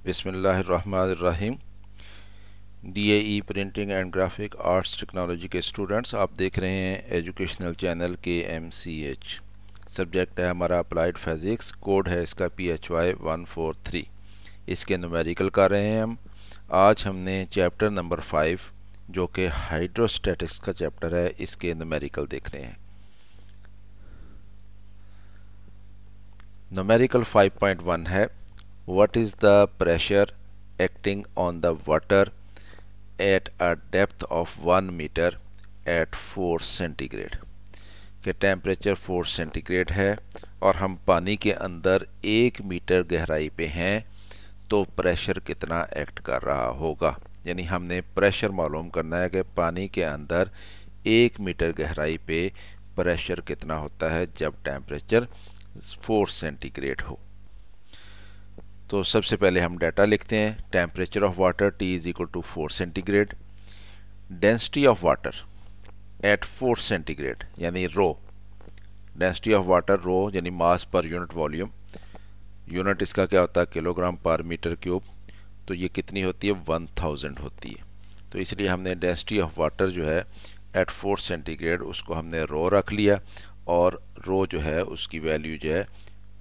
बिस्मिल्लाहिर्रहमानिर्रहीम। DAE printing and graphic arts technology के students, आप देख रहे हैं एजुकेशनल चैनल KMCH। सब्जेक्ट है हमारा अप्लाइड फिज़िक्स, कोड है इसका PHY 143। इसके न्यूमेरिकल कर रहे हैं हम। आज हमने चैप्टर नंबर 5 जो कि हाइड्रोस्टैटिक्स का चैप्टर है, इसके न्यूमेरिकल देख रहे हैं। न्यूमेरिकल 5.1 है, What is the pressure acting on the water at a depth of 1 meter at 4 centigrade. के टेम्परेचर 4 सेंटीग्रेड है और हम पानी के अंदर 1 मीटर गहराई पे हैं, तो प्रेशर कितना एक्ट कर रहा होगा। यानी हमने प्रेशर मालूम करना है कि पानी के अंदर 1 मीटर गहराई पे प्रेशर कितना होता है जब टेम्परेचर 4 सेंटीग्रेड हो। तो सबसे पहले हम डाटा लिखते हैं। Temperature of water T is equal to 4 centigrade. Density of water at 4 centigrade यानी rho. Density of water rho यानी mass per unit volume. Unit इसका क्या होता है, किलोग्राम पर मीटर क्यूब। तो ये कितनी होती है, 1000 होती है। तो इसलिए हमने डेंसिटी ऑफ वाटर जो है एट 4 सेंटीग्रेड उसको हमने रो रख लिया, और रो जो है उसकी वैल्यू जो है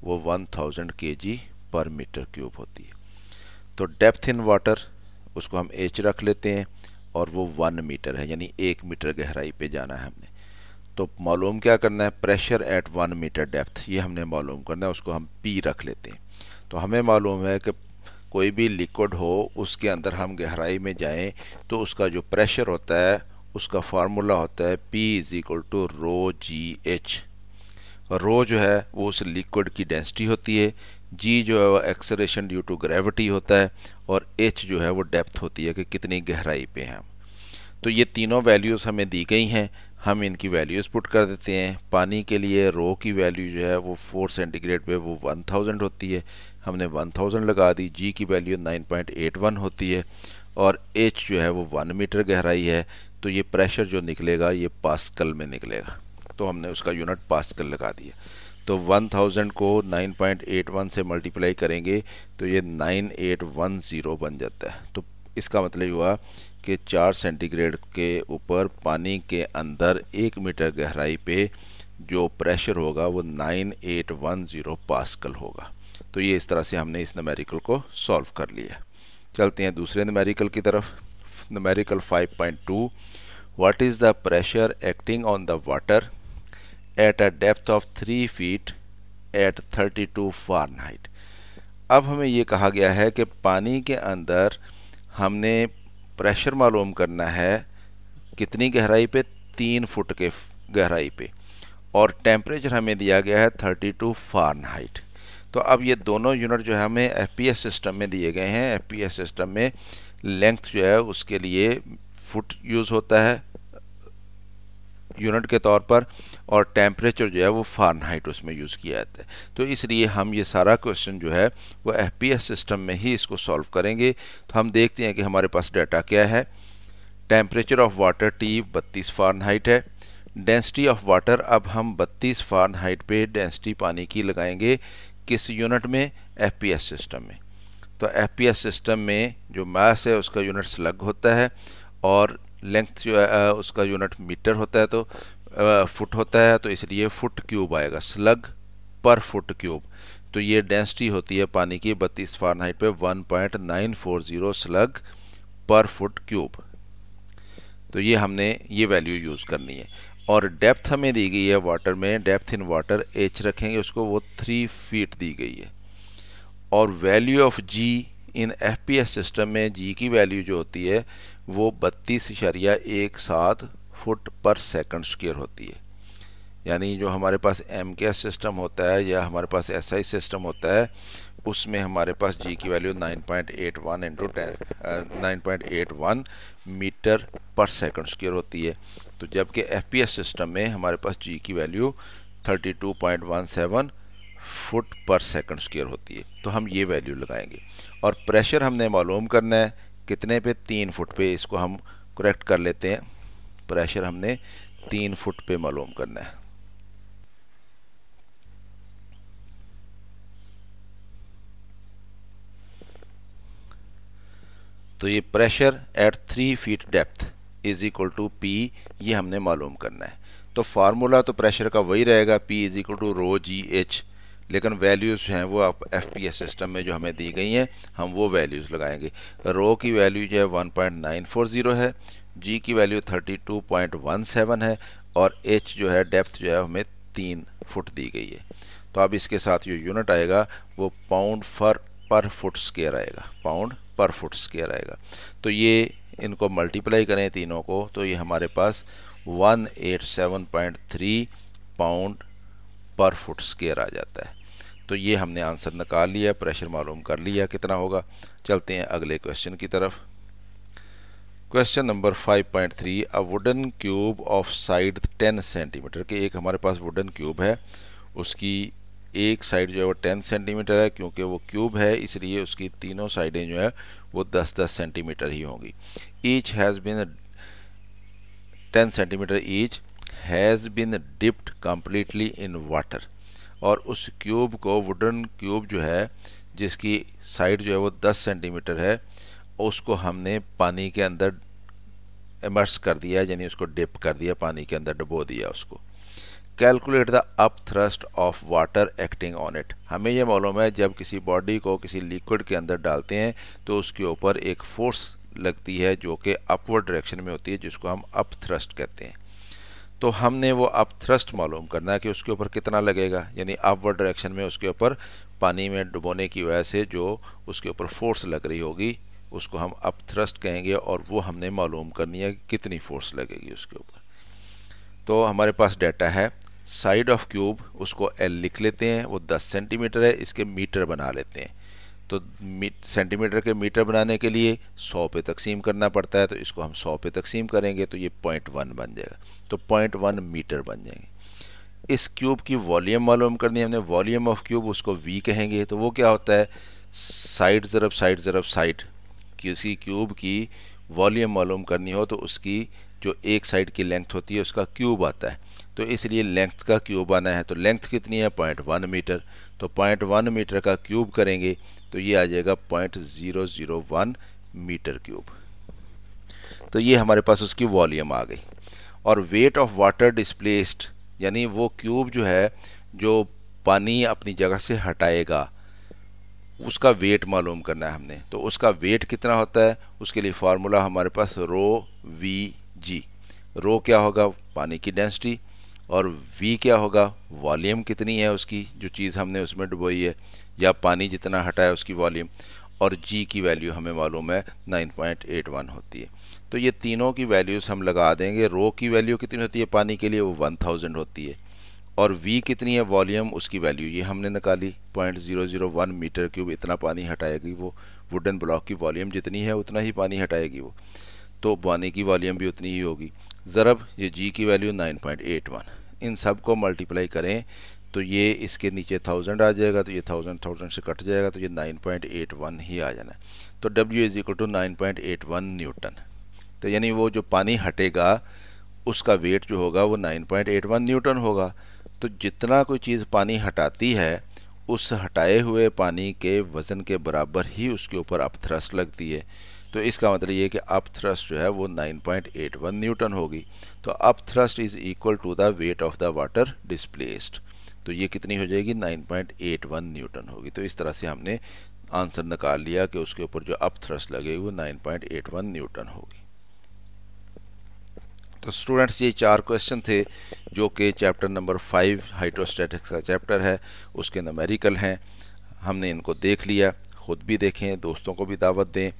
वो 1000 kg पर मीटर क्यूब होती है। तो डेप्थ इन वाटर उसको हम H रख लेते हैं, और वो 1 मीटर है, यानी 1 मीटर गहराई पे जाना है हमने। तो मालूम क्या करना है, प्रेशर एट 1 मीटर डेप्थ, ये हमने मालूम करना है, उसको हम P रख लेते हैं। तो हमें मालूम है कि कोई भी लिक्विड हो उसके अंदर हम गहराई में जाएं तो उसका जो प्रेशर होता है उसका फार्मूला होता है P is equal to rho GH। Rho जो है वो उस लिक्विड की डेंसिटी होती है, जी जो है वो एक्सेलरेशन ड्यू टू ग्रेविटी होता है, और H जो है वो डेप्थ होती है कि कितनी गहराई पे हैं हम। तो ये तीनों वैल्यूज़ हमें दी गई हैं, हम इनकी वैल्यूज़ पुट कर देते हैं। पानी के लिए रो की वैल्यू जो है वो 4 सेंटीग्रेड पे वो 1000 होती है, हमने 1000 लगा दी। जी की वैल्यू 9.81 होती है, और H जो है वो 1 मीटर गहराई है। तो ये प्रेशर जो निकलेगा ये पास्कल में निकलेगा, तो हमने उसका यूनिट पास्कल लगा दिया। तो 1000 को 9.81 से मल्टीप्लाई करेंगे तो ये 9810 बन जाता है। तो इसका मतलब हुआ कि 4 सेंटीग्रेड के ऊपर पानी के अंदर 1 मीटर गहराई पे जो प्रेशर होगा वो 9810 पास्कल होगा। तो ये इस तरह से हमने इस न्यूमेरिकल को सॉल्व कर लिया। चलते हैं दूसरे न्यूमेरिकल की तरफ। Numerical 5.2, what is the pressure acting on the water at a depth of 3 feet at 32 Fahrenheit। अब हमें ये कहा गया है कि पानी के अंदर हमने प्रेशर मालूम करना है कितनी गहराई पे, 3 फुट के गहराई पे, और टेम्परेचर हमें दिया गया है 32 Fahrenheit। तो अब ये दोनों यूनिट जो है हमें FPS सिस्टम में दिए गए हैं। FPS सिस्टम में लेंथ जो है उसके लिए फुट यूज़ होता है यूनिट के तौर पर, और टेम्परेचर जो है वो फ़ारेनहाइट उसमें यूज़ किया जाता है। तो इसलिए हम ये सारा क्वेश्चन जो है वो FPS सिस्टम में ही इसको सॉल्व करेंगे। तो हम देखते हैं कि हमारे पास डाटा क्या है। Temperature of water T 32 Fahrenheit है। डेंसिटी ऑफ वाटर, अब हम 32 फ़ारेनहाइट पे डेंसिटी पानी की लगाएंगे किस यूनिट में, FPS सिस्टम में। तो FPS सिस्टम में जो मास है उसका यूनिट स्लग होता है, और लेंथ जो है उसका यूनिट मीटर होता है, तो फुट होता है, तो इसलिए फुट क्यूब आएगा, स्लग पर फुट क्यूब। तो ये डेंसिटी होती है पानी की 32 फ़ारेनहाइट पे 1.940 स्लग पर फुट क्यूब। तो ये हमने ये वैल्यू यूज़ करनी है। और डेप्थ हमें दी गई है वाटर में, डेप्थ इन वाटर H रखेंगे उसको, वो 3 फीट दी गई है। और value of G in FPS system में G की वैल्यू जो होती है वो 32.17 फुट पर सेकंड स्क्वायर होती है। यानी जो हमारे पास MKS सिस्टम होता है या हमारे पास SI सिस्टम होता है उसमें हमारे पास G की वैल्यू 9.81 इंटू 9.81 मीटर पर सेकंड स्क्वायर होती है। तो जबकि FPS सिस्टम में हमारे पास G की वैल्यू 32.17 फुट पर सेकंड स्क्वायर होती है। तो हम ये वैल्यू लगाएंगे, और प्रेशर हमने मालूम करना है कितने पे, 3 फुट पे। इसको हम करेक्ट कर लेते हैं, प्रेशर हमने 3 फुट पे मालूम करना है। तो ये pressure at 3 feet depth is equal to P, ये हमने मालूम करना है। तो फार्मूला तो प्रेशर का वही रहेगा, P is equal to rho G H, लेकिन वैल्यूज़ हैं वो आप एफपीएस सिस्टम में जो हमें दी गई हैं हम वो वैल्यूज़ लगाएंगे। रो की वैल्यू जो है 1.940 है, जी की वैल्यू 32.17 है और एच जो है डेप्थ जो है हमें 3 फुट दी गई है। तो अब इसके साथ जो यूनिट आएगा वो पाउंड पर फुट स्क्वायर आएगा, पाउंड पर फुट स्क्वायर आएगा। तो ये इनको मल्टीप्लाई करें तीनों को तो ये हमारे पास 187.3 पाउंड पर फुट स्क्वायर आ जाता है। तो ये हमने आंसर निकाल लिया, प्रेशर मालूम कर लिया कितना होगा। चलते हैं अगले क्वेश्चन की तरफ। Question number 5.3, a wooden cube of side 10 centimetre के एक हमारे पास वुडन क्यूब है, उसकी एक साइड जो है वो 10 सेंटीमीटर है, क्योंकि वो क्यूब है इसलिए उसकी तीनों साइडें जो है वो 10-10 सेंटीमीटर ही होंगी। Each has been 10 centimetre each has been dipped completely in water. और उस क्यूब को, वुडन क्यूब जो है जिसकी साइड जो है वो 10 सेंटीमीटर है, उसको हमने पानी के अंदर इमर्स कर दिया, यानी उसको डिप कर दिया, पानी के अंदर डुबो दिया उसको। Calculate the up thrust of water acting on it. हमें यह मालूम है जब किसी बॉडी को किसी लिक्विड के अंदर डालते हैं तो उसके ऊपर एक फोर्स लगती है जो कि अपवर्ड डायरेक्शन में होती है, जिसको हम अप थ्रस्ट कहते हैं। तो हमने वो अप थ्रस्ट मालूम करना है कि उसके ऊपर कितना लगेगा, यानी अपवर्ड डायरेक्शन में उसके ऊपर पानी में डुबोने की वजह से जो उसके ऊपर फोर्स लग रही होगी उसको हम अप थ्रस्ट कहेंगे, और वो हमने मालूम करनी है कि कितनी फोर्स लगेगी उसके ऊपर। तो हमारे पास डाटा है साइड ऑफ क्यूब, उसको एल लिख लेते हैं, वो 10 सेंटीमीटर है, इसके मीटर बना लेते हैं। तो सेंटीमीटर के मीटर बनाने के लिए 100 पे तकसीम करना पड़ता है, तो इसको हम 100 पे तकसीम करेंगे तो ये 0.1 बन जाएगा, तो 0.1 मीटर बन जाएंगे। इस क्यूब की वॉल्यूम मालूम करनी है हमने, वॉल्यूम ऑफ क्यूब उसको वी कहेंगे। तो वो क्या होता है, साइड ज़रब साइड ज़रब साइड। किसी क्यूब की वॉल्यूम मालूम करनी हो तो उसकी जो एक साइड की लेंथ होती है उसका क्यूब आता है, तो इसलिए लेंथ का क्यूब आना है। तो लेंथ कितनी है, 0.1 मीटर। तो 0.1 मीटर का क्यूब करेंगे तो ये आ जाएगा 0.001 मीटर क्यूब। तो ये हमारे पास उसकी वॉल्यूम आ गई। और वेट ऑफ वाटर डिस्प्लेस्ड, यानी वो क्यूब जो है जो पानी अपनी जगह से हटाएगा उसका वेट मालूम करना है हमने। तो उसका वेट कितना होता है, उसके लिए फार्मूला हमारे पास रो वी जी। रो क्या होगा, पानी की डेंसिटी, और वी क्या होगा, वॉल्यूम कितनी है उसकी, जो चीज़ हमने उसमें डुबोई है या पानी जितना हटाया उसकी वॉल्यूम, और जी की वैल्यू हमें मालूम है 9.81 होती है। तो ये तीनों की वैल्यूज़ हम लगा देंगे। रो की वैल्यू कितनी होती है पानी के लिए, वो 1000 होती है, और v कितनी है वॉल्यूम, उसकी वैल्यू ये हमने निकाली 0.001 मीटर क्यूब। इतना पानी हटाएगी वो, वुडन ब्लॉक की वॉल्यूम जितनी है उतना ही पानी हटाएगी वो, तो पानी की वॉल्यूम भी उतनी ही होगी। ज़रब ये g की वैल्यू 9.81, इन सब को मल्टीप्लाई करें तो ये इसके नीचे 1000 आ जाएगा, तो ये 1000 से कट जाएगा, तो ये 9.81 ही आ जाना है। तो W is equal to 9.81 newton. तो यानी वो जो पानी हटेगा उसका वेट जो होगा वो 9.81 न्यूटन होगा। तो जितना कोई चीज़ पानी हटाती है उस हटाए हुए पानी के वज़न के बराबर ही उसके ऊपर अप थ्रस्ट लगती है। तो इसका मतलब ये कि अप थ्रस्ट जो है वो 9.81 न्यूटन होगी। तो up thrust is equal to the weight of the water displaced. तो ये कितनी हो जाएगी, 9.81 न्यूटन होगी। तो इस तरह से हमने आंसर निकाल लिया कि उसके ऊपर जो अप थ्रस्ट लगेगी वो 9.81 न्यूटन होगी। तो स्टूडेंट्स ये 4 क्वेश्चन थे जो कि चैप्टर नंबर 5 हाइड्रोस्टैटिक्स का चैप्टर है, उसके न्यूमेरिकल हैं। हमने इनको देख लिया, ख़ुद भी देखें, दोस्तों को भी दावत दें।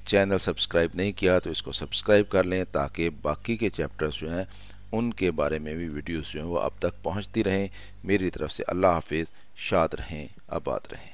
चैनल सब्सक्राइब नहीं किया तो इसको सब्सक्राइब कर लें ताकि बाकी के चैप्टर्स जो हैं उनके बारे में भी वीडियोस जो हैं वो अब तक पहुंचती रहें। मेरी तरफ से अल्लाह हाफिज़, शाद रहें, आबाद रहें।